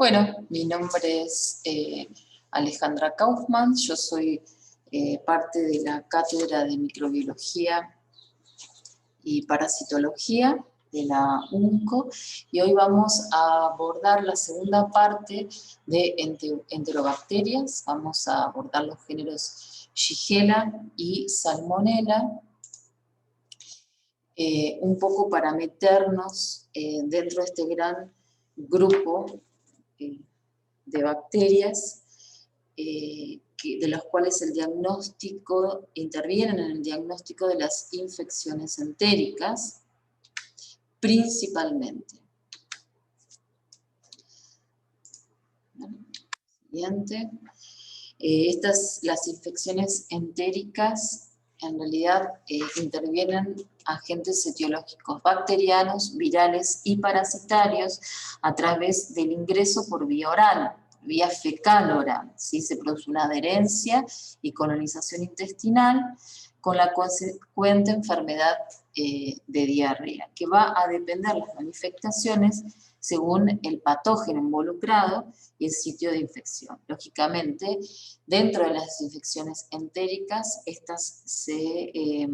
Bueno, mi nombre es Alejandra Kaufmann, yo soy parte de la Cátedra de Microbiología y Parasitología de la UNCO, y hoy vamos a abordar la segunda parte de enterobacterias. Vamos a abordar los géneros Shigella y Salmonella, un poco para meternos dentro de este gran grupo de bacterias de los cuales el diagnóstico intervienen en el diagnóstico de las infecciones entéricas, principalmente. Siguiente. Las infecciones entéricas en realidad intervienen agentes etiológicos bacterianos, virales y parasitarios a través del ingreso por vía oral, vía fecal oral, ¿sí? Se produce una adherencia y colonización intestinal con la consecuente enfermedad de diarrea, que va a depender las manifestaciones según el patógeno involucrado y el sitio de infección. Lógicamente, dentro de las infecciones entéricas, estas se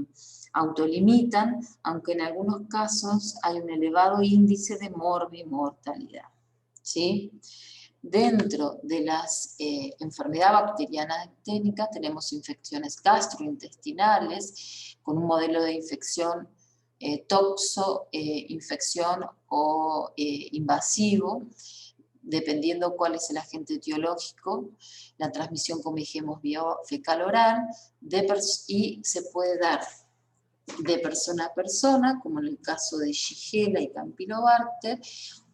autolimitan, aunque en algunos casos hay un elevado índice de morbimortalidad, ¿sí? Dentro de las enfermedades bacterianas entéricas tenemos infecciones gastrointestinales con un modelo de infección infección o invasivo, dependiendo cuál es el agente etiológico, la transmisión, como dijimos, vía fecal oral, y se puede dar de persona a persona, como en el caso de Shigella y Campylobacter,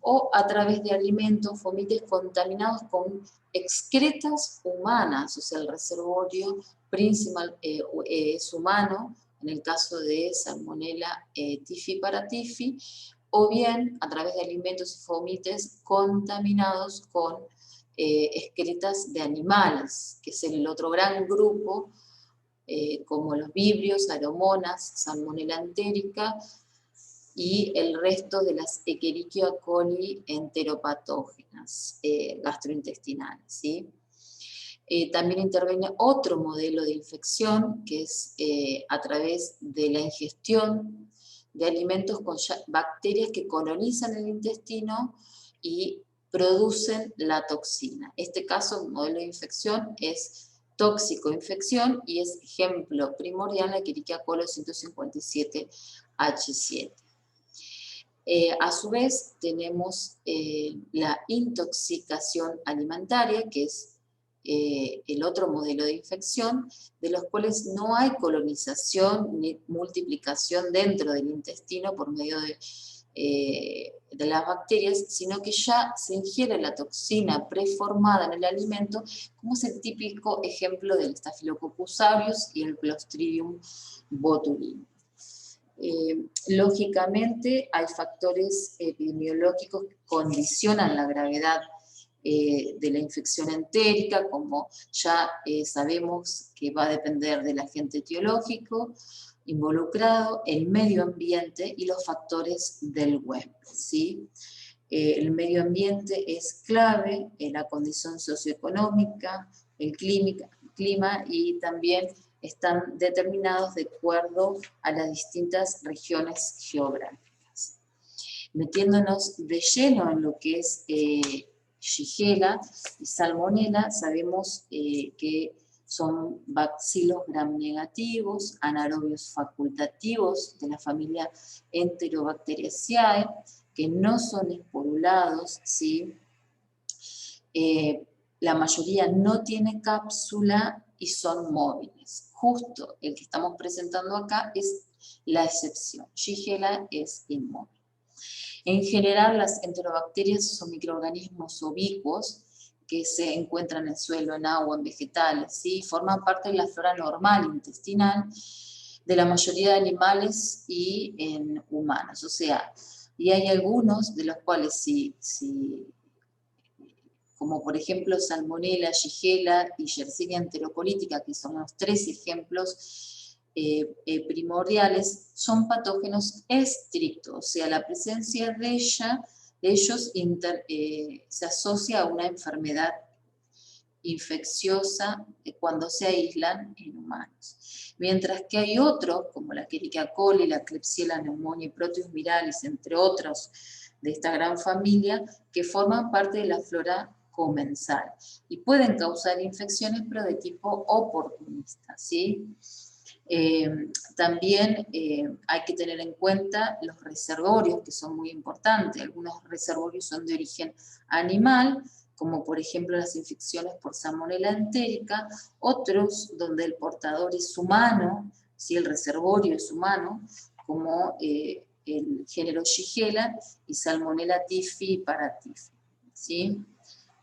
o a través de alimentos, fomites contaminados con excretas humanas, o sea, el reservorio principal es humano, en el caso de Salmonella typhi paratifi, o bien a través de alimentos y fomites contaminados con excretas de animales, que es el otro gran grupo, como los vibrios, aeromonas, Salmonella entérica, y el resto de las Escherichia coli enteropatógenas gastrointestinales, ¿sí? También interviene otro modelo de infección, que es a través de la ingestión de alimentos con bacterias que colonizan el intestino y producen la toxina. Este caso, el modelo de infección es tóxico-infección y es ejemplo primordial la Escherichia coli 157H7. A su vez, tenemos la intoxicación alimentaria, que es el otro modelo de infección, de los cuales no hay colonización ni multiplicación dentro del intestino por medio de las bacterias, sino que ya se ingiere la toxina preformada en el alimento, como es el típico ejemplo del Staphylococcus aureus y el Clostridium botulinum. Lógicamente hay factores epidemiológicos que condicionan la gravedad de la infección entérica, como ya sabemos que va a depender del agente etiológico involucrado, el medio ambiente y los factores del huésped, ¿sí? El medio ambiente es clave en la condición socioeconómica, el clima y también están determinados de acuerdo a las distintas regiones geográficas. Metiéndonos de lleno en lo que es Shigella y Salmonella, sabemos que son bacilos gram negativos, anaerobios facultativos de la familia Enterobacteriaceae, que no son esporulados, ¿sí? La mayoría no tiene cápsula y son móviles. Justo el que estamos presentando acá es la excepción. Shigella es inmóvil. En general, las enterobacterias son microorganismos ubicuos que se encuentran en suelo, en agua, en vegetales, ¿sí? Forman parte de la flora normal intestinal de la mayoría de animales y en humanos. O sea, y hay algunos de los cuales como por ejemplo Salmonella, Shigella y Yersinia enterocolítica, que son los tres ejemplos primordiales, son patógenos estrictos, o sea, la presencia de ella ellos se asocia a una enfermedad infecciosa cuando se aíslan en humanos. Mientras que hay otros, como la Escherichia coli, la Klebsiella pneumoniae y Proteus miralis, entre otros de esta gran familia, que forman parte de la flora comensal y pueden causar infecciones, pero de tipo oportunista, ¿sí? También hay que tener en cuenta los reservorios, que son muy importantes. Algunos reservorios son de origen animal, como por ejemplo las infecciones por Salmonella entérica, otros donde el portador es humano, ¿sí? El reservorio es humano, como el género Shigella y Salmonella typhi y paratyphi, ¿sí?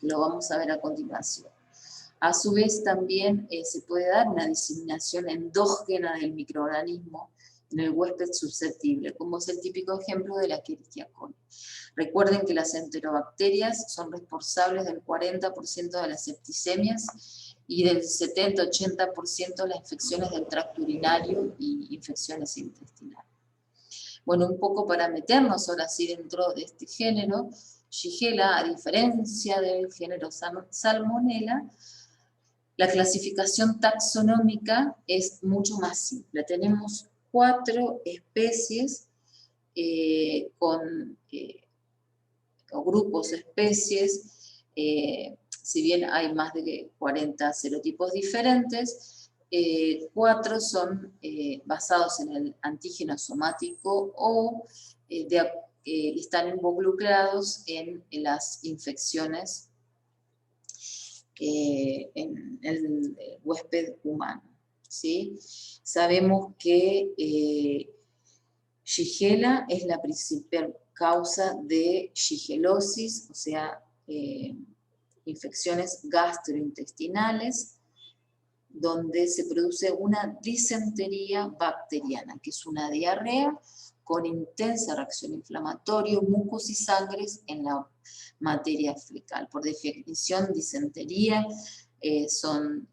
Lo vamos a ver a continuación. A su vez también se puede dar una diseminación endógena del microorganismo en el huésped susceptible, como es el típico ejemplo de la Escherichia coli. Recuerden que las enterobacterias son responsables del 40% de las septicemias y del 70-80% de las infecciones del tracto urinario y infecciones intestinales. Bueno, un poco para meternos ahora sí dentro de este género, Shigella, a diferencia del género Salmonella, la clasificación taxonómica es mucho más simple. Tenemos 4 especies o grupos de especies, si bien hay más de 40 serotipos diferentes, 4 son basados en el antígeno somático o están involucrados en las infecciones en el huésped humano, ¿sí? Sabemos que Shigella es la principal causa de shigellosis, o sea, infecciones gastrointestinales, donde se produce una disentería bacteriana, que es una diarrea con intensa reacción inflamatoria, mucos y sangres en la materia fecal. Por definición, disentería son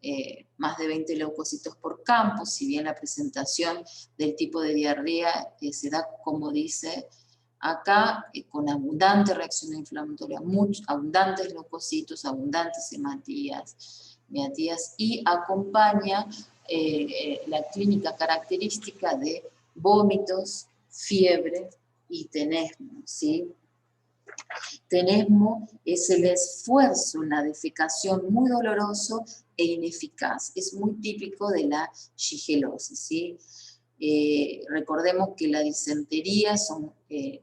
más de 20 leucocitos por campo, si bien la presentación del tipo de diarrea se da, como dice acá, con abundante reacción inflamatoria, abundantes leucocitos, abundantes hematías, y acompaña la clínica característica de vómitos, fiebre y tenesmo, ¿sí? Tenesmo es el esfuerzo, una defecación muy doloroso e ineficaz. Es muy típico de la shigellosis, ¿sí? Recordemos que la disentería son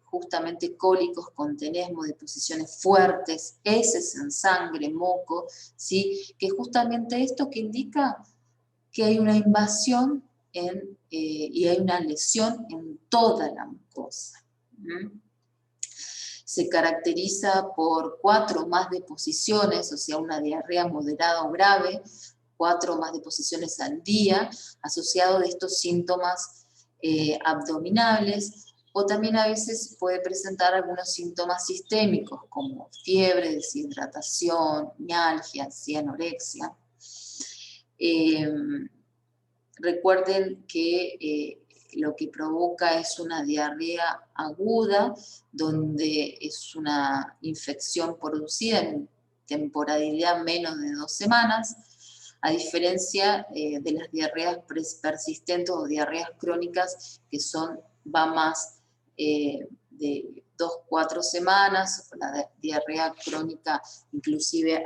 justamente cólicos con tenesmo, deposiciones fuertes, heces en sangre, moco, ¿sí? Que justamente esto que indica que hay una invasión y hay una lesión en toda la mucosa. Se caracteriza por 4 o más deposiciones, o sea, una diarrea moderada o grave, 4 o más deposiciones al día, asociado de estos síntomas abdominales, o también a veces puede presentar algunos síntomas sistémicos, como fiebre, deshidratación, mialgia, anorexia. Recuerden que lo que provoca es una diarrea aguda, donde es una infección producida en temporalidad menos de 2 semanas, a diferencia de las diarreas persistentes o diarreas crónicas, que va más de 2-4 semanas, la diarrea crónica inclusive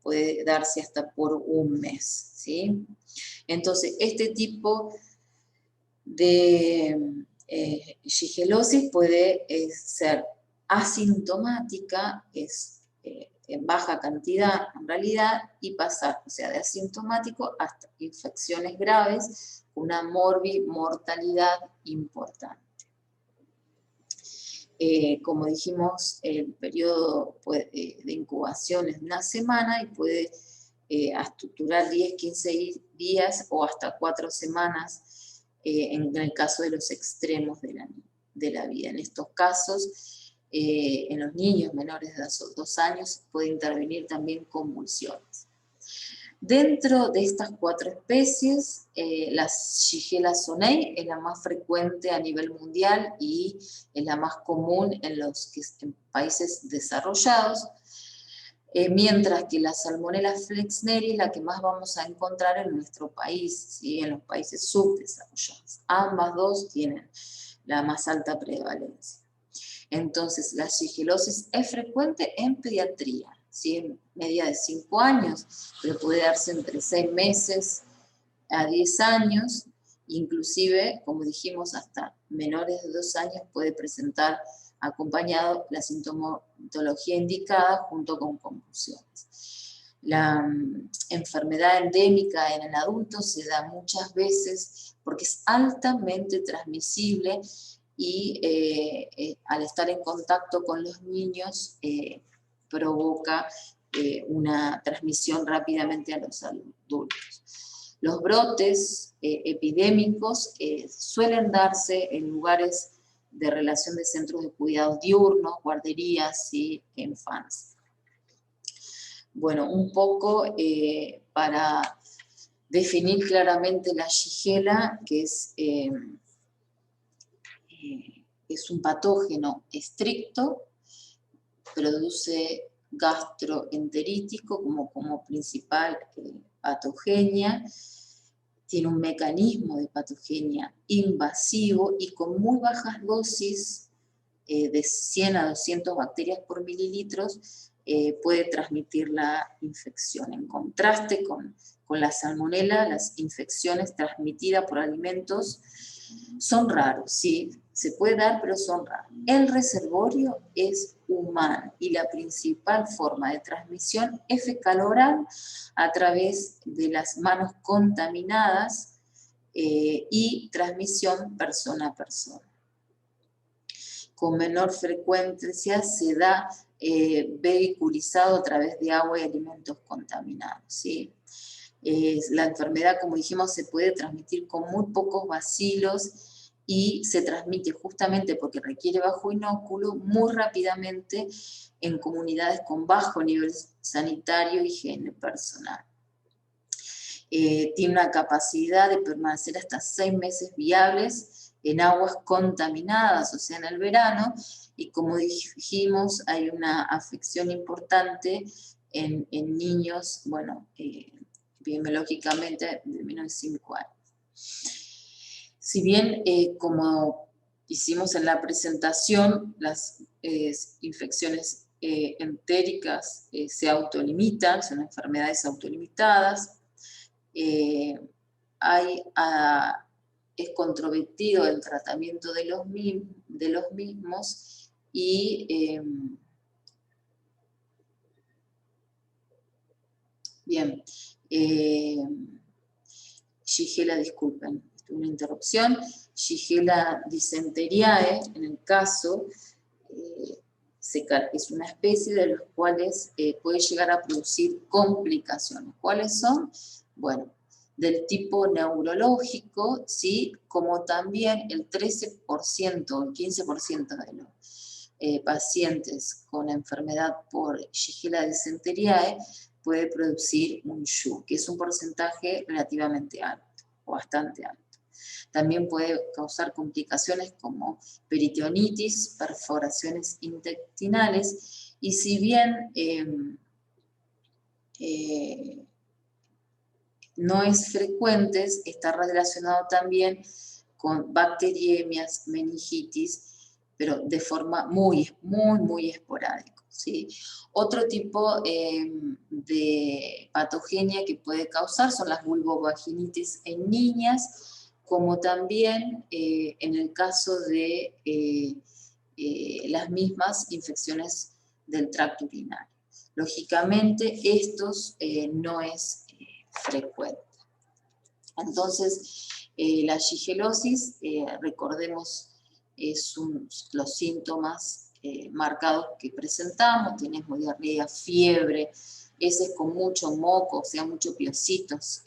puede darse hasta por un mes, ¿sí? Entonces, este tipo de shigellosis puede ser asintomática, es en baja cantidad en realidad, y pasar, o sea, de asintomático hasta infecciones graves, una mortalidad importante. Como dijimos, el periodo de incubación es de 1 semana y puede durar 10-15 días o hasta 4 semanas en el caso de los extremos de la vida. En estos casos, en los niños menores de 2 años puede intervenir también convulsiones. Dentro de estas 4 especies, la Shigella sonei es la más frecuente a nivel mundial y es la más común en países desarrollados, mientras que la Salmonella flexneri es la que más vamos a encontrar en nuestro país, ¿sí? En los países subdesarrollados. Ambas dos tienen la más alta prevalencia. Entonces, la shigellosis es frecuente en pediatría, ¿sí? En media de 5 años, pero puede darse entre 6 meses a 10 años, inclusive, como dijimos, hasta menores de 2 años puede presentar acompañado la sintomatología indicada junto con convulsiones. La enfermedad endémica en el adulto se da muchas veces porque es altamente transmisible y al estar en contacto con los niños provoca una transmisión rápidamente a los adultos. Los brotes epidémicos suelen darse en lugares de relación de centros de cuidados diurnos, guarderías y infancia. Bueno, un poco para definir claramente la Shigella, que es un patógeno estricto, produce gastroenterítico como principal patogenia, tiene un mecanismo de patogenia invasivo y con muy bajas dosis, de 100 a 200 bacterias por mililitros, puede transmitir la infección. En contraste con la salmonela, las infecciones transmitidas por alimentos son raros, sí, se puede dar, pero son raros. El reservorio es humano y la principal forma de transmisión es fecal oral a través de las manos contaminadas y transmisión persona a persona. Con menor frecuencia se da vehiculizado a través de agua y alimentos contaminados, ¿sí? La enfermedad, como dijimos, se puede transmitir con muy pocos bacilos y se transmite justamente porque requiere bajo inóculo muy rápidamente en comunidades con bajo nivel sanitario y higiene personal. Tiene una capacidad de permanecer hasta 6 meses viables en aguas contaminadas, o sea, en el verano, y como dijimos, hay una afección importante en niños, bueno, epidemiológicamente de menos de 5 años. Si bien, como hicimos en la presentación, las infecciones entéricas se autolimitan, son enfermedades autolimitadas, es controvertido el tratamiento de los mismos y bien, Shigella, disculpen, una interrupción, Shigella dysenteriae, en el caso, es una especie de los cuales puede llegar a producir complicaciones. ¿Cuáles son? Bueno, del tipo neurológico, ¿sí? Como también el 13% o el 15% de los pacientes con enfermedad por Shigella dysenteriae puede producir un SHU, que es un porcentaje relativamente alto, o bastante alto. También puede causar complicaciones como peritonitis, perforaciones intestinales, y si bien no es frecuente, está relacionado también con bacteriemias, meningitis, pero de forma muy esporádica, ¿sí? Otro tipo de patogenia que puede causar son las vulvovaginitis en niñas, como también en el caso de las mismas infecciones del tracto urinario. Lógicamente, estos no es frecuente. Entonces, la shigellosis, recordemos, los síntomas marcados que presentamos, tenemos diarrea, fiebre, heces con mucho moco, o sea, muchos piocitos,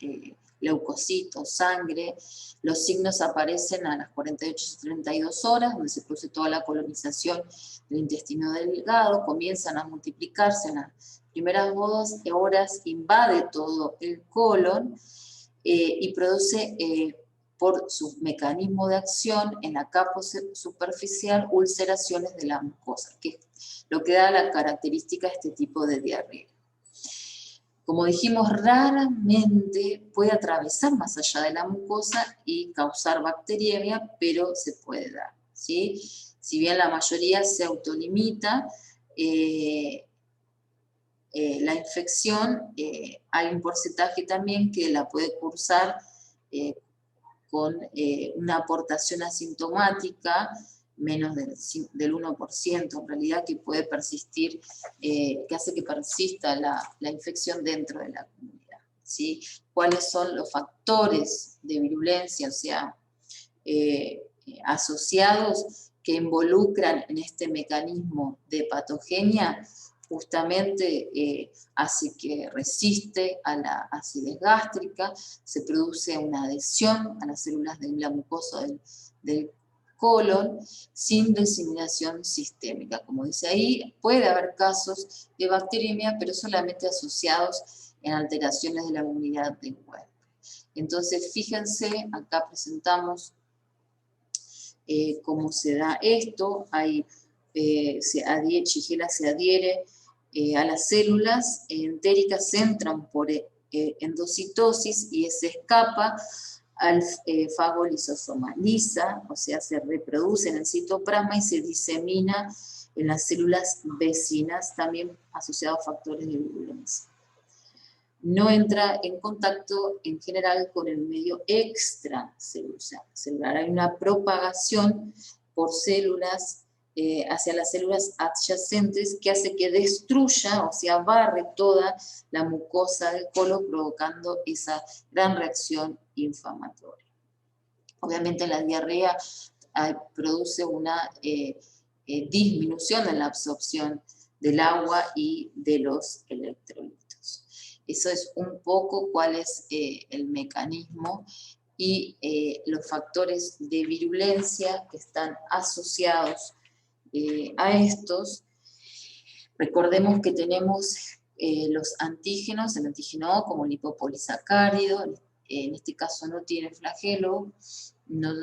leucocitos, sangre. Los signos aparecen a las 48 y 32 horas, donde se produce toda la colonización del intestino delgado, comienzan a multiplicarse en las primeras horas invade todo el colon y produce por su mecanismo de acción en la capa superficial ulceraciones de la mucosa, que es lo que da la característica de este tipo de diarrea. Como dijimos, raramente puede atravesar más allá de la mucosa y causar bacteriemia, pero se puede dar, ¿sí? Si bien la mayoría se autolimita, la infección, hay un porcentaje también que la puede cursar con una aportación asintomática, menos del 1% en realidad, que puede persistir, que hace que persista la infección dentro de la comunidad, ¿sí? ¿Cuáles son los factores de virulencia, o sea, asociados que involucran en este mecanismo de patogenia? Justamente hace que resiste a la acidez gástrica, se produce una adhesión a las células de la mucosa del colon sin diseminación sistémica. Como dice ahí, puede haber casos de bacteriemia, pero solamente asociados en alteraciones de la movilidad del cuerpo. Entonces, fíjense, acá presentamos cómo se da esto. Hay, Shigella se adhiere a las células entéricas, entran por endocitosis y se escapa al fagolisosoma lisa, o sea, se reproduce en el citoplasma y se disemina en las células vecinas, también asociado a factores de virulencia. No entra en contacto en general con el medio extracelular. Hay una propagación por células hacia las células adyacentes que hace que destruya, o sea, barre toda la mucosa del colon, provocando esa gran reacción inflamatoria. Obviamente la diarrea produce una disminución en la absorción del agua y de los electrolitos. Eso es un poco cuál es el mecanismo y los factores de virulencia que están asociados a estos. Recordemos que tenemos los antígenos, el antígeno O como el lipopolisacárido, en este caso no tiene flagelo, no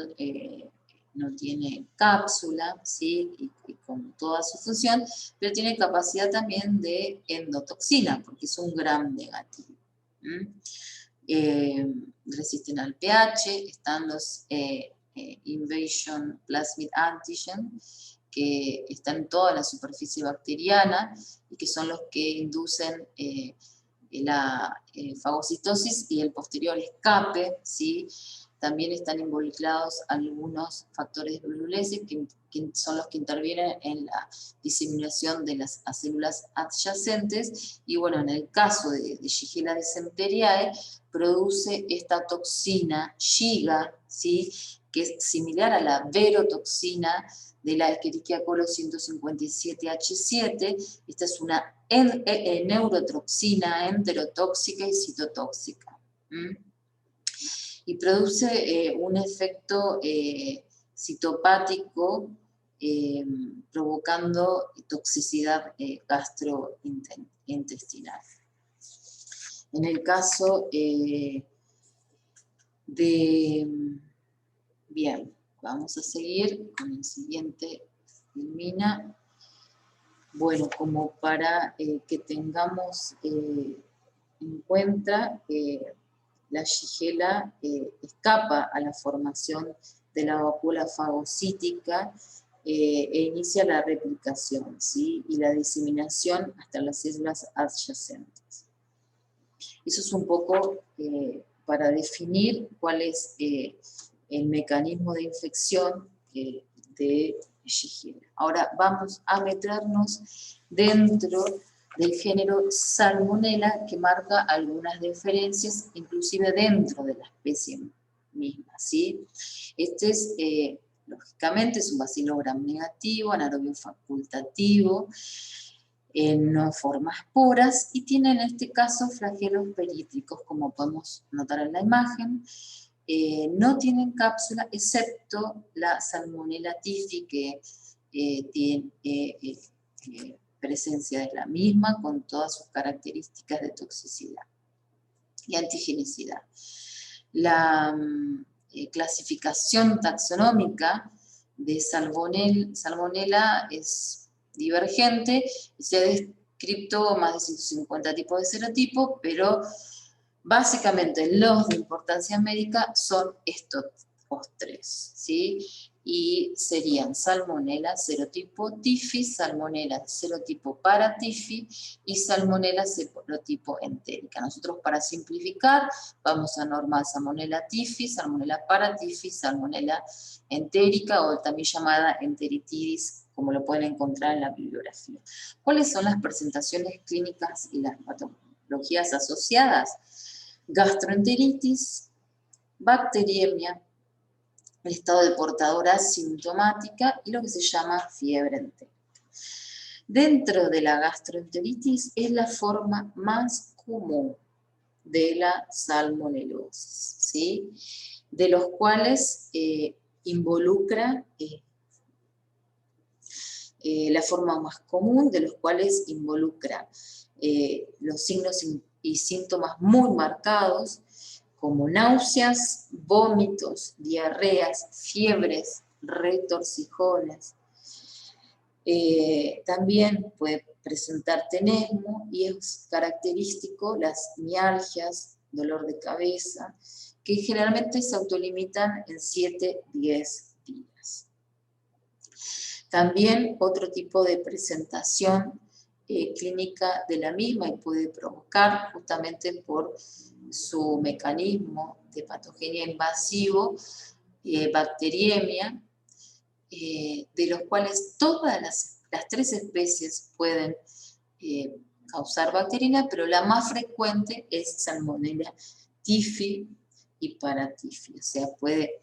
tiene cápsula, ¿sí? y con toda su función, pero tiene capacidad también de endotoxina, porque es un gram negativo. Resisten al pH, están los invasion plasmid antigen, que están en toda la superficie bacteriana y que son los que inducen la fagocitosis y el posterior escape, ¿sí? También están involucrados algunos factores de virulencia que son los que intervienen en la diseminación de las células adyacentes, y bueno, en el caso de Shigella dysenteriae, produce esta toxina Shiga, ¿sí? Que es similar a la verotoxina de la Escherichia coli 157H7, esta es una neurotoxina enterotóxica y citotóxica. Y produce un efecto citopático provocando toxicidad gastrointestinal. En el caso Bien, vamos a seguir con el siguiente filmina. Bueno, como para que tengamos en cuenta, la Shigella escapa a la formación de la vacuola fagocítica e inicia la replicación, ¿sí? Y la diseminación hasta las células adyacentes. Eso es un poco para definir cuál es el mecanismo de infección de Shigella. Ahora vamos a meternos dentro del género Salmonella, que marca algunas diferencias, inclusive dentro de la especie misma, ¿sí? Este es, lógicamente, es un bacilo gram negativo, anaerobio facultativo, no forma esporas, y tiene en este caso flagelos perítricos, como podemos notar en la imagen. No tienen cápsula, excepto la Salmonella typhi, que presencia de la misma con todas sus características de toxicidad y antigenicidad. La clasificación taxonómica de Salmonella es divergente y se ha descrito más de 150 tipos de serotipos, pero básicamente los de importancia médica son estos tres, ¿sí? Y serían Salmonella serotipo Typhi, Salmonella serotipo Paratyphi y Salmonella serotipo entérica. Nosotros, para simplificar, vamos a normar Salmonella Typhi, Salmonella Paratyphi, Salmonella entérica, o también llamada enteritidis, como lo pueden encontrar en la bibliografía. ¿Cuáles son las presentaciones clínicas y las patologías asociadas? Gastroenteritis, bacteriemia, el estado de portadora asintomática y lo que se llama fiebre entérica. Dentro de la gastroenteritis es la forma más común de la salmonelosis, ¿sí? De los cuales involucra la forma más común, de los cuales involucra los signos y síntomas muy marcados, como náuseas, vómitos, diarreas, fiebres, retorcijones. También puede presentar tenesmo y es característico las mialgias, dolor de cabeza, que generalmente se autolimitan en 7-10 días. También otro tipo de presentación clínica de la misma y puede provocar, justamente por su mecanismo de patogenia invasivo, bacteriemia, de los cuales todas las 3 especies pueden causar bacteriemia, pero la más frecuente es Salmonella Typhi y Paratyphi, o sea, puede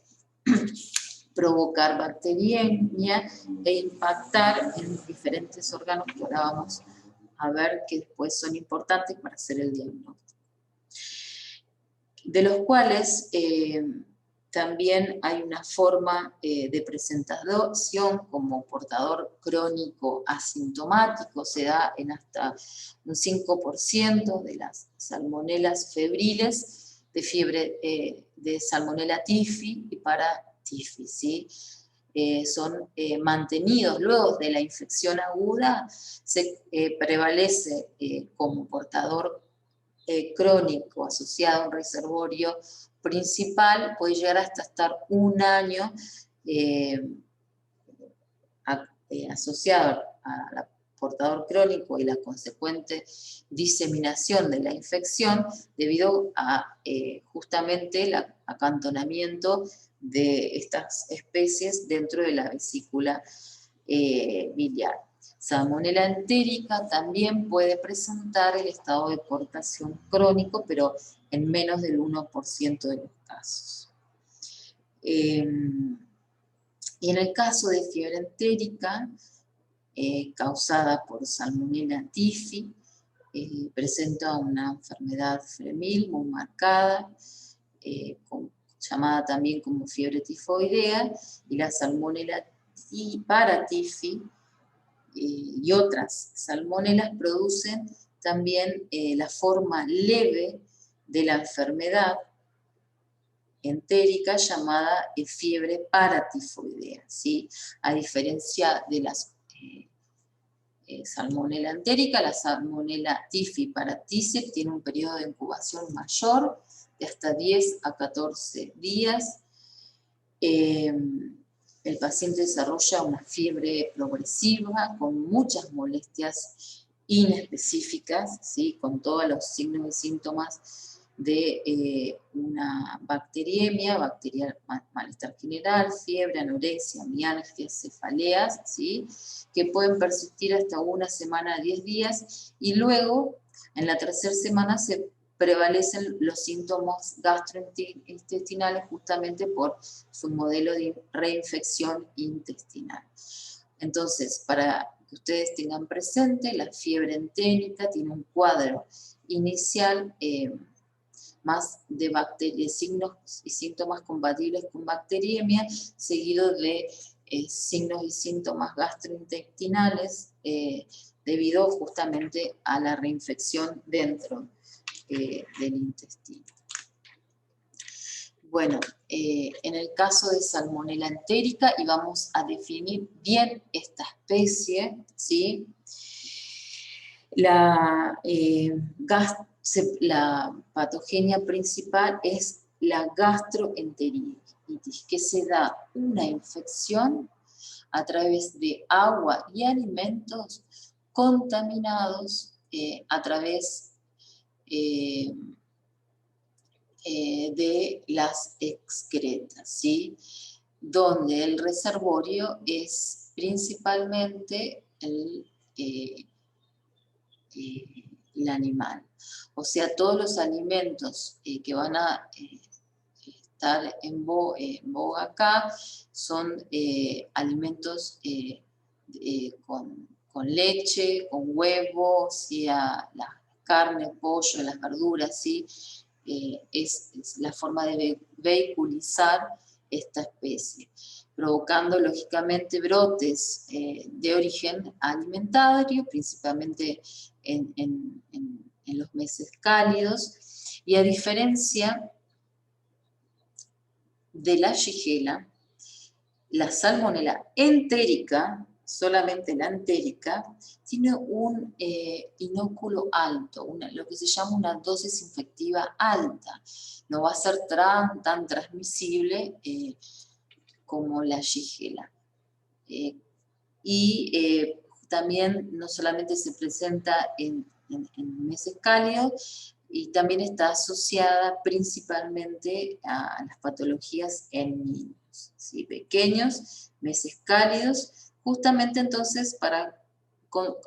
provocar bacteriemia e impactar en diferentes órganos que ahora vamos a ver que después son importantes para hacer el diagnóstico. De los cuales también hay una forma de presentación como portador crónico asintomático, se da en hasta un 5% de las salmonelas febriles de fiebre de Salmonella Typhi y Paratyphi, ¿sí? Son mantenidos luego de la infección aguda, se prevalece como portador crónico asociado a un reservorio principal, puede llegar hasta estar un año asociado al portador crónico y la consecuente diseminación de la infección debido a justamente el acantonamiento de estas especies dentro de la vesícula biliar. Salmonella entérica también puede presentar el estado de portación crónico, pero en menos del 1% de los casos. Y en el caso de fiebre entérica, causada por Salmonella Typhi, presenta una enfermedad febril muy marcada, llamada también como fiebre tifoidea, y la Salmonella Paratyphi y otras salmonelas producen también la forma leve de la enfermedad entérica llamada fiebre paratifoidea, ¿sí? A diferencia de las Salmonella entérica, la Salmonella Typhi Paratyphi tiene un periodo de incubación mayor de hasta 10 a 14 días. El paciente desarrolla una fiebre progresiva con muchas molestias inespecíficas, ¿sí? Con todos los signos y síntomas de una bacteriemia, malestar general, fiebre, anorexia, mialgias, cefaleas, ¿sí? Que pueden persistir hasta 1 semana a 10 días y luego en la tercera semana se prevalecen los síntomas gastrointestinales justamente por su modelo de reinfección intestinal. Entonces, para que ustedes tengan presente, la fiebre entérica tiene un cuadro inicial más de signos y síntomas compatibles con bacteriemia, seguido de signos y síntomas gastrointestinales debido justamente a la reinfección dentro del intestino. Bueno, en el caso de Salmonella entérica, y vamos a definir bien esta especie, ¿sí? La patogenia principal es la gastroenteritis, que se da una infección a través de agua y alimentos contaminados a través de las excretas, ¿sí? Donde el reservorio es principalmente el animal. O sea, todos los alimentos que van a estar en boga acá son alimentos con leche, con huevo, sea la carne, pollo, las verduras, ¿sí? Es la forma de vehiculizar esta especie, provocando lógicamente brotes de origen alimentario, principalmente en los meses cálidos, y a diferencia de la Shigella, la Salmonella entérica, solamente la entérica, tiene un inóculo alto, lo que se llama una dosis infectiva alta. No va a ser tan transmisible como la Shigella. También no solamente se presenta en meses cálidos, y también está asociada principalmente a las patologías en niños, ¿sí? Pequeños, meses cálidos, justamente entonces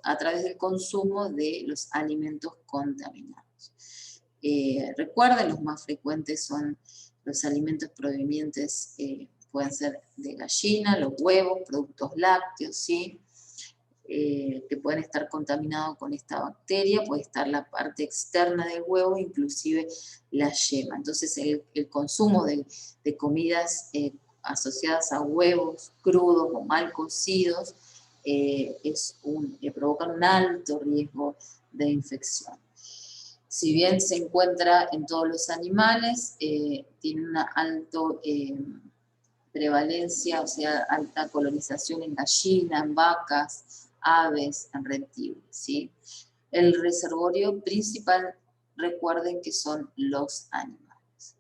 a través del consumo de los alimentos contaminados. Recuerden, los más frecuentes son los alimentos provenientes, pueden ser de gallina, los huevos, productos lácteos, ¿sí? Que pueden estar contaminados con esta bacteria, puede estar la parte externa del huevo, inclusive la yema. Entonces el consumo de comidas asociadas a huevos crudos o mal cocidos provocan un alto riesgo de infección. Si bien se encuentra en todos los animales, tiene una alta prevalencia, o sea, alta colonización en gallina, en vacas, aves, en reptiles, ¿sí? El reservorio principal, recuerden que son los animales.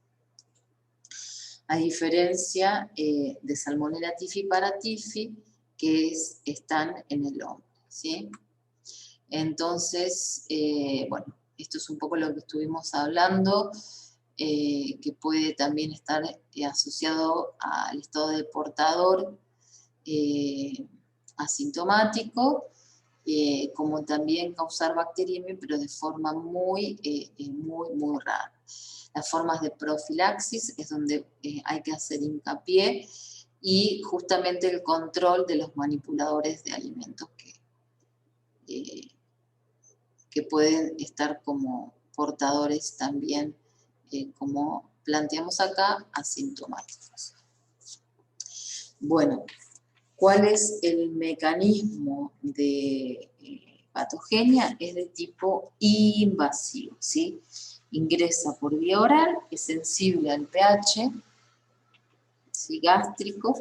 A diferencia de Salmonella typhiparatyphi, que están en el hombre, ¿sí? Entonces, bueno, esto es un poco lo que estuvimos hablando, que puede también estar asociado al estado de portador asintomático, como también causar bacteriemia, pero de forma muy rara. Las formas de profilaxis es donde hay que hacer hincapié, y justamente el control de los manipuladores de alimentos que pueden estar como portadores también, como planteamos acá, asintomáticos. Bueno, ¿cuál es el mecanismo de patogenia? Es de tipo invasivo, ¿sí? Ingresa por vía oral, es sensible al pH, ¿sí? Gástrico,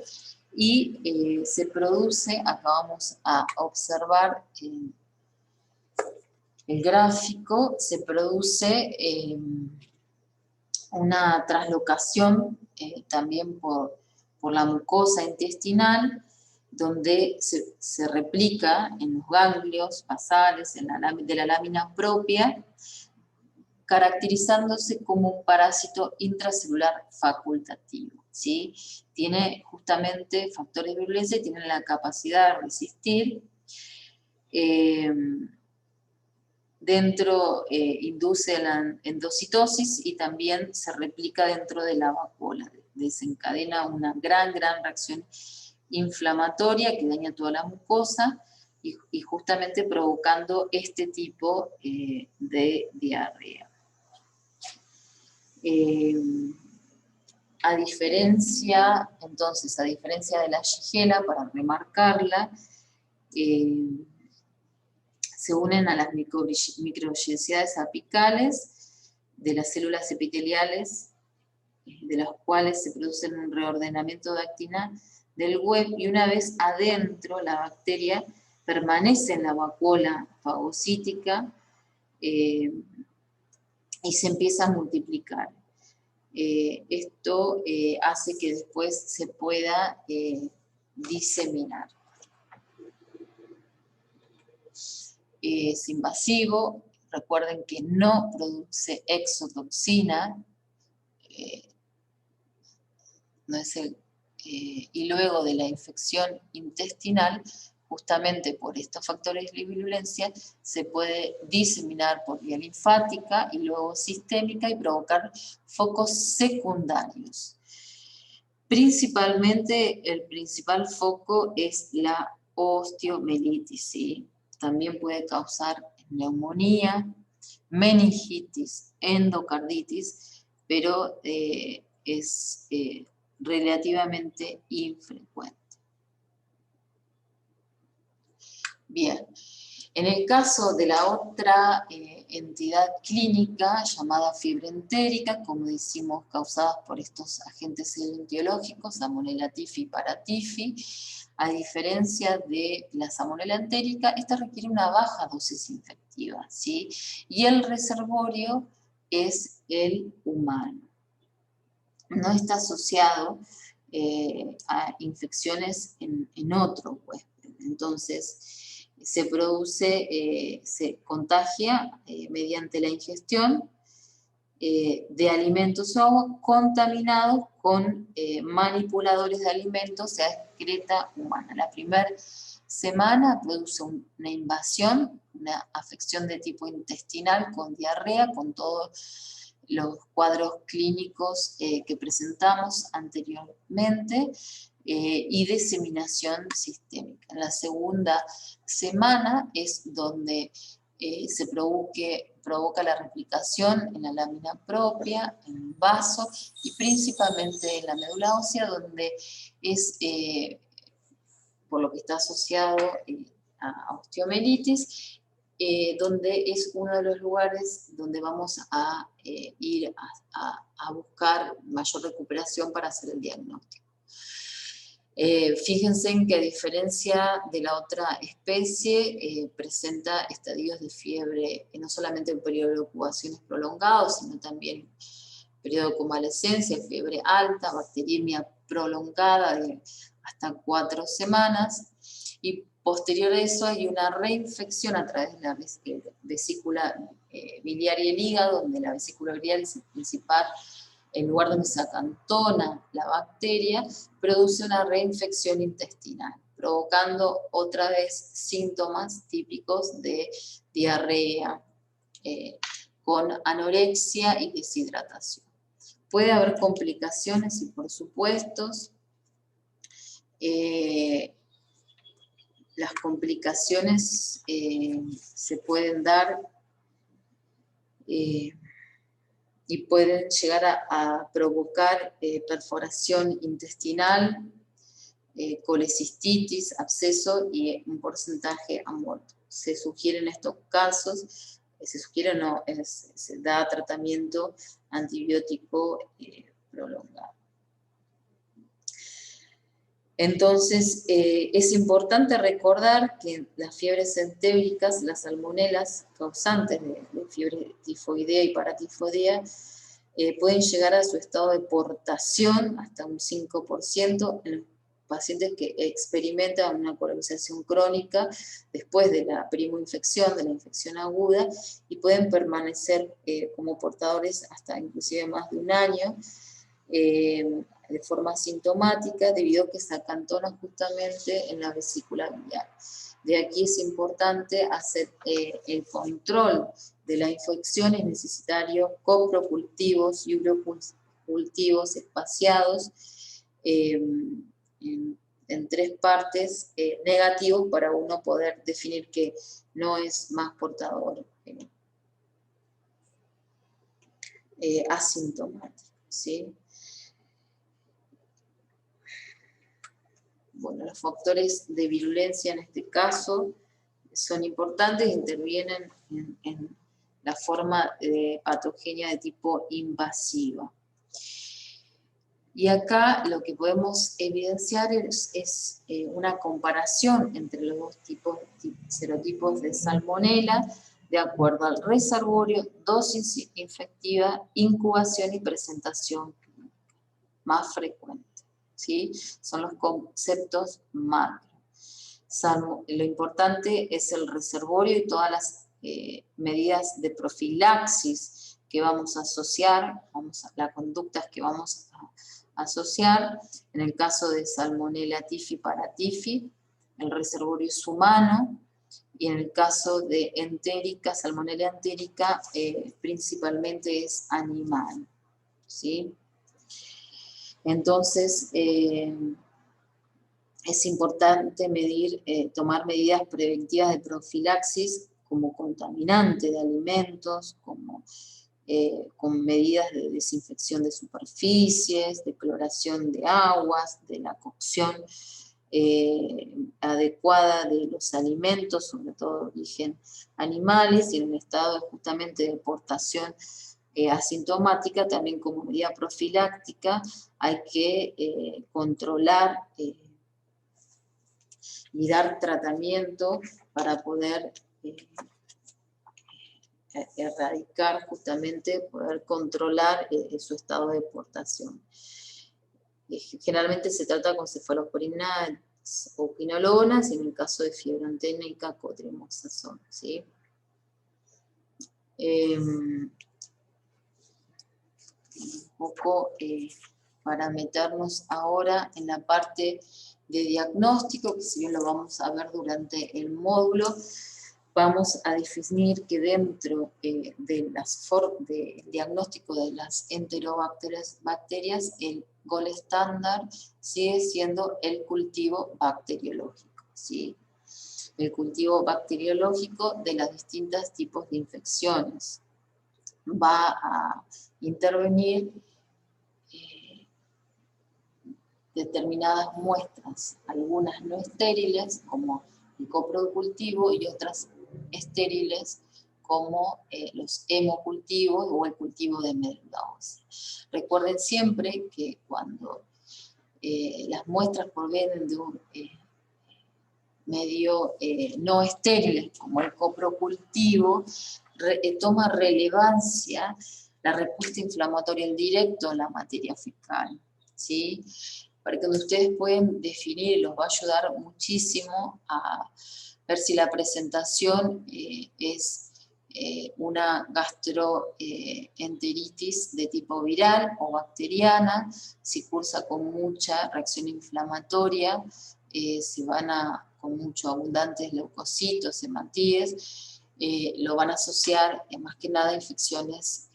y se produce, acá vamos a observar el gráfico, se produce una traslocación también por la mucosa intestinal, donde se replica en los ganglios basales de la lámina propia, caracterizándose como un parásito intracelular facultativo, ¿sí? Tiene justamente factores de virulencia y tiene la capacidad de resistir. Induce la endocitosis y también se replica dentro de la vacuola. Desencadena una gran reacción inflamatoria que daña toda la mucosa y justamente provocando este tipo de diarrea. A diferencia de la Shigella, para remarcarla, se unen a las microvellosidades apicales de las células epiteliales, de las cuales se produce un reordenamiento de actina del web, y una vez adentro la bacteria permanece en la vacuola fagocítica y se empieza a multiplicar. Esto hace que después se pueda diseminar. Es invasivo, recuerden que no produce exotoxina, y luego de la infección intestinal, justamente por estos factores de virulencia, se puede diseminar por vía linfática y luego sistémica y provocar focos secundarios. Principalmente, el principal foco es la osteomielitis, ¿sí? También puede causar neumonía, meningitis, endocarditis, pero es relativamente infrecuente. Bien, en el caso de la otra entidad clínica llamada fiebre entérica, como decimos, causadas por estos agentes etiológicos, Salmonella typhi y Paratyphi, a diferencia de la Salmonella entérica, esta requiere una baja dosis infectiva, ¿sí? Y el reservorio es el humano. No está asociado a infecciones en otro huésped. Entonces, se produce, se contagia mediante la ingestión de alimentos o agua contaminados con manipuladores de alimentos a excreta humana. La primera semana produce una invasión, una afección de tipo intestinal con diarrea, con todos los cuadros clínicos que presentamos anteriormente, y diseminación sistémica. En la segunda semana es donde se provoca la replicación en la lámina propia, en el vaso y principalmente en la médula ósea, donde es, por lo que está asociado a osteomielitis, donde es uno de los lugares donde vamos a ir a buscar mayor recuperación para hacer el diagnóstico. Fíjense en que a diferencia de la otra especie, presenta estadios de fiebre, no solamente en periodo de ocupaciones prolongados, sino también periodo de convalescencia, fiebre alta, bacteriemia prolongada de hasta 4 semanas, y posterior a eso hay una reinfección a través de la vesícula biliar y el hígado, donde la vesícula biliar es el principal, el lugar donde se acantona la bacteria, produce una reinfección intestinal, provocando otra vez síntomas típicos de diarrea, con anorexia y deshidratación. Puede haber complicaciones y por supuesto, las complicaciones se pueden dar y pueden llegar a provocar perforación intestinal, colecistitis, absceso y un porcentaje a muerte. Se sugiere en estos casos, se da tratamiento antibiótico prolongado. Entonces, es importante recordar que las fiebres entéricas, las salmonelas causantes de fiebre tifoidea y paratifoidea, pueden llegar a su estado de portación hasta un 5% en los pacientes que experimentan una colonización crónica después de la primoinfección, de la infección aguda, y pueden permanecer como portadores hasta inclusive más de un año, de forma asintomática, debido a que se acantona justamente en la vesícula biliar. De aquí es importante hacer el control de la infección. Es necesario coprocultivos y urocultivos espaciados en 3 partes negativos para uno poder definir que no es más portador asintomático, ¿sí? Bueno, los factores de virulencia en este caso son importantes, intervienen en la forma de patogenia de tipo invasiva. Y acá lo que podemos evidenciar es una comparación entre los dos serotipos de salmonela de acuerdo al reservorio, dosis infectiva, incubación y presentación más frecuente, ¿sí? Son los conceptos macro. Lo importante es el reservorio y todas las medidas de profilaxis que vamos a asociar, las conductas que vamos a asociar. En el caso de Salmonella typhi paratyphi, el reservorio es humano, y en el caso de entérica, Salmonella entérica, principalmente es animal, ¿sí? Entonces, es importante tomar medidas preventivas de profilaxis como contaminante de alimentos, con medidas de desinfección de superficies, de cloración de aguas, de la cocción adecuada de los alimentos, sobre todo de origen animales, y en un estado justamente de portación asintomática, también como medida profiláctica, hay que controlar y dar tratamiento para poder erradicar, justamente, poder controlar su estado de portación. Generalmente se trata con cefalosporinas o quinolonas, y en el caso de fiebre anténica, cotrimoxazol, ¿sí? Un poco para meternos ahora en la parte de diagnóstico, que si bien lo vamos a ver durante el módulo, vamos a definir que dentro del diagnóstico de las enterobacterias, el gold estándar sigue siendo el cultivo bacteriológico, ¿sí? El cultivo bacteriológico de los distintos tipos de infecciones. Va a intervenir determinadas muestras, algunas no estériles, como el coprocultivo, y otras estériles, como los hemocultivos o el cultivo de médula ósea. Recuerden siempre que cuando las muestras provienen de un medio no estéril, como el coprocultivo, toma relevancia la respuesta inflamatoria en directo a la materia fecal, ¿sí? Para que ustedes pueden definir, los va a ayudar muchísimo a ver si la presentación es una gastroenteritis de tipo viral o bacteriana, si cursa con mucha reacción inflamatoria, con mucho abundantes leucocitos, hematíes, lo van a asociar más que nada a infecciones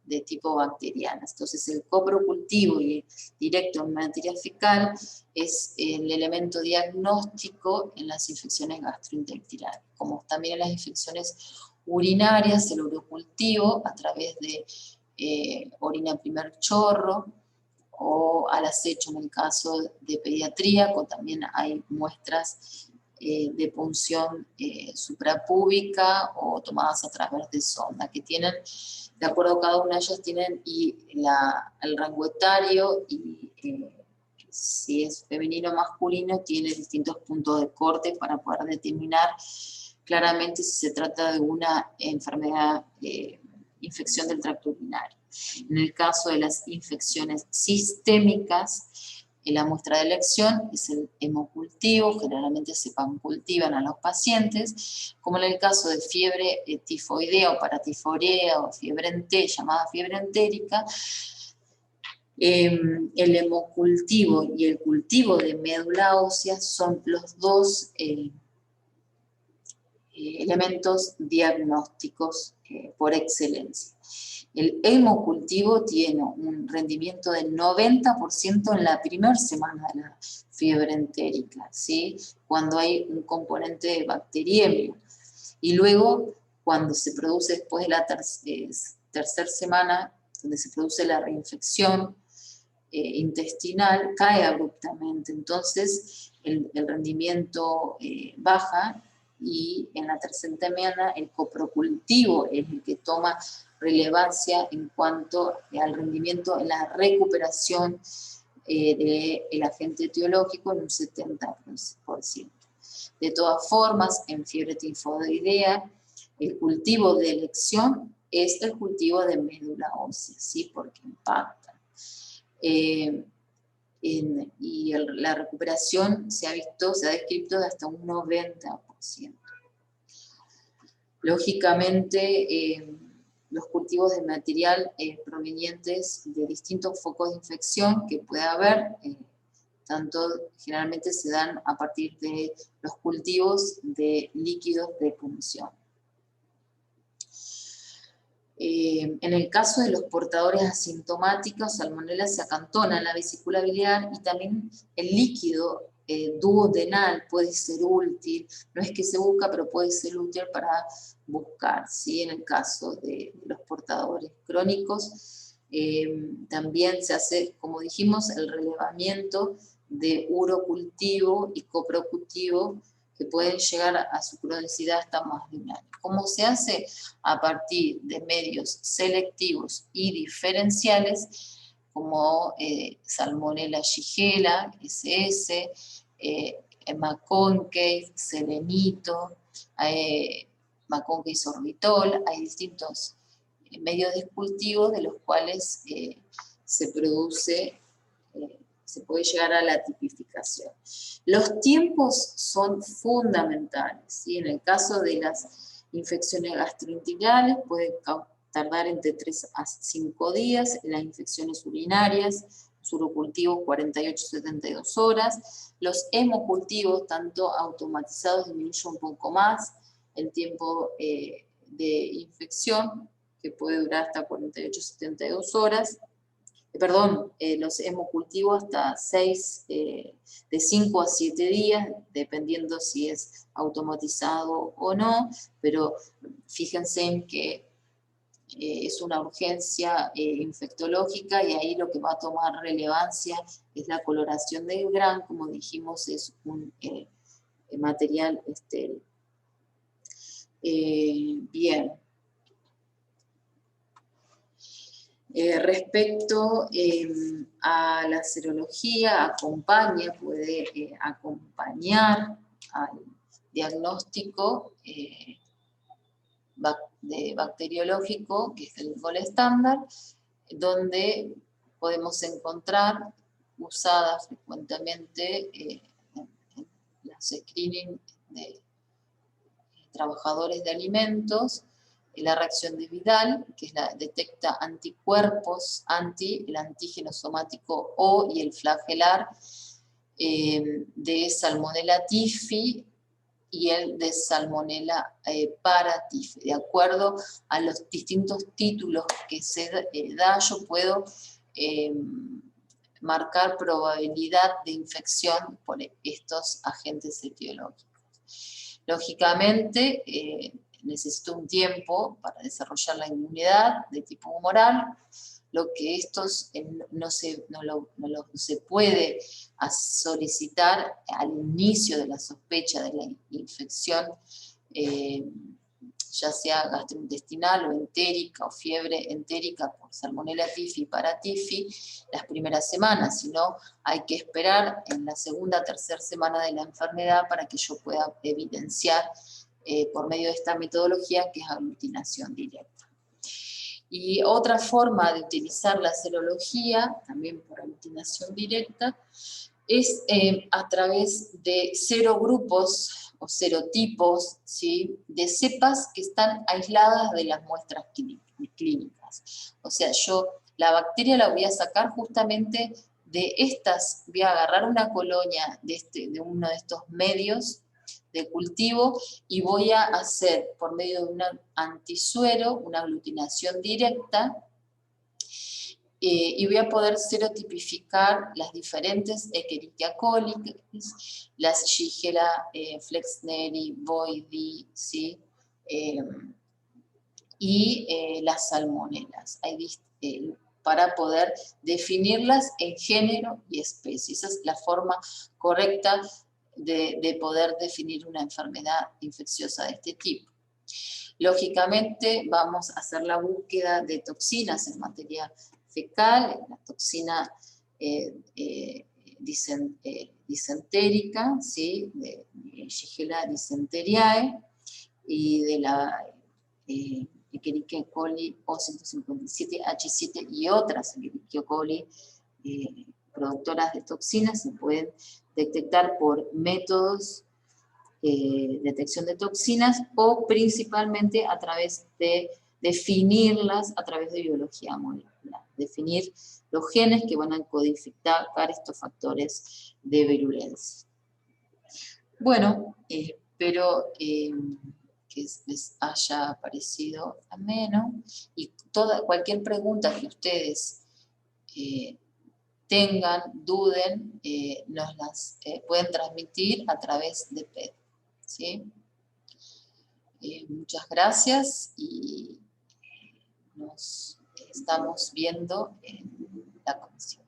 de tipo bacterianas. Entonces el coprocultivo y el directo en materia fecal es el elemento diagnóstico en las infecciones gastrointestinales, como también en las infecciones urinarias, el urocultivo a través de orina primer chorro, o al acecho en el caso de pediatría, también hay muestras de punción suprapúbica o tomadas a través de sonda, que tienen, de acuerdo a cada una de ellas, tienen el rango etario y si es femenino o masculino, tiene distintos puntos de corte para poder determinar claramente si se trata de una enfermedad, infección del tracto urinario. En el caso de las infecciones sistémicas, la muestra de elección es el hemocultivo, generalmente se pancultivan a los pacientes, como en el caso de fiebre tifoidea o paratifoidea o llamada fiebre entérica. El hemocultivo y el cultivo de médula ósea son los dos elementos diagnósticos por excelencia. El hemocultivo tiene un rendimiento del 90% en la primera semana de la fiebre entérica, ¿sí? Cuando hay un componente de bacteriemia. Y luego, cuando se produce después de la tercera semana, donde se produce la reinfección intestinal, cae abruptamente. Entonces, el rendimiento baja y en la tercera semana el coprocultivo es el que toma relevancia en cuanto al rendimiento en la recuperación del agente etiológico en un 70%. De todas formas, en fiebre tifoidea, el cultivo de elección es el cultivo de médula ósea, ¿sí? Porque impacta. La recuperación se ha descrito de hasta un 90%. Lógicamente, los cultivos de material provenientes de distintos focos de infección que pueda haber, generalmente se dan a partir de los cultivos de líquidos de punción. En el caso de los portadores asintomáticos, Salmonella se acantona en la vesícula biliar y también el líquido duodenal puede ser útil, no es que se busca, pero puede ser útil para buscar, ¿sí? En el caso de los portadores crónicos, también se hace, como dijimos, el relevamiento de urocultivo y coprocultivo que pueden llegar a su cronicidad hasta más de un año. ¿Cómo se hace? A partir de medios selectivos y diferenciales, como Salmonella shigella, SS, McConkey, selenito, McConkey sorbitol. Hay distintos medios de cultivo de los cuales se produce, se puede llegar a la tipificación. Los tiempos son fundamentales, ¿sí? En el caso de las infecciones gastrointestinales puede tardar entre 3 a 5 días, en las infecciones urinarias, urocultivos 48-72 horas, los hemocultivos, tanto automatizados, disminuye un poco más el tiempo de infección, que puede durar hasta 48-72 horas, los hemocultivos hasta de 5 a 7 días, dependiendo si es automatizado o no, pero fíjense en que es una urgencia infectológica y ahí lo que va a tomar relevancia es la coloración del GRAN, como dijimos, es un material estéril. Bien. Respecto a la serología, puede acompañar al diagnóstico bacteriológico, que es el gold estándar, donde podemos encontrar usadas frecuentemente en los screening de trabajadores de alimentos, la reacción de Vidal, que detecta anticuerpos el antígeno somático O y el flagelar de Salmonella typhi y el de Salmonella paratyphi. De acuerdo a los distintos títulos que se da, yo puedo marcar probabilidad de infección por estos agentes etiológicos. Lógicamente, necesito un tiempo para desarrollar la inmunidad de tipo humoral, lo que estos no se puede solicitar al inicio de la sospecha de la infección, ya sea gastrointestinal o entérica o fiebre entérica por Salmonella typhi y paratyphi las primeras semanas, sino hay que esperar en la segunda o tercera semana de la enfermedad para que yo pueda evidenciar por medio de esta metodología que es aglutinación directa. Y otra forma de utilizar la serología, también por aglutinación directa, es a través de serogrupos o serotipos, ¿sí?, de cepas que están aisladas de las muestras clínicas. O sea, yo la bacteria la voy a sacar justamente de estas, voy a agarrar una colonia de uno de estos medios de cultivo y voy a hacer por medio de un antisuero una aglutinación directa y voy a poder serotipificar las diferentes Escherichia coli, las Shigella, Flexneri, Boydii, ¿sí? Y las salmonelas, para poder definirlas en género y especie. Esa es la forma correcta de poder definir una enfermedad infecciosa de este tipo. Lógicamente vamos a hacer la búsqueda de toxinas en materia fecal, la toxina disentérica, ¿sí? de Shigella dysenteriae, y de la Escherichia coli O157H7 y otras Escherichia coli productoras de toxinas se pueden detectar por métodos de detección de toxinas o principalmente a través de definirlas a través de biología molecular, definir los genes que van a codificar estos factores de virulencia. Bueno, espero que les haya parecido ameno y cualquier pregunta que ustedes tengan, duden, nos las pueden transmitir a través de PED. ¿Sí? Muchas gracias y nos estamos viendo en la comisión.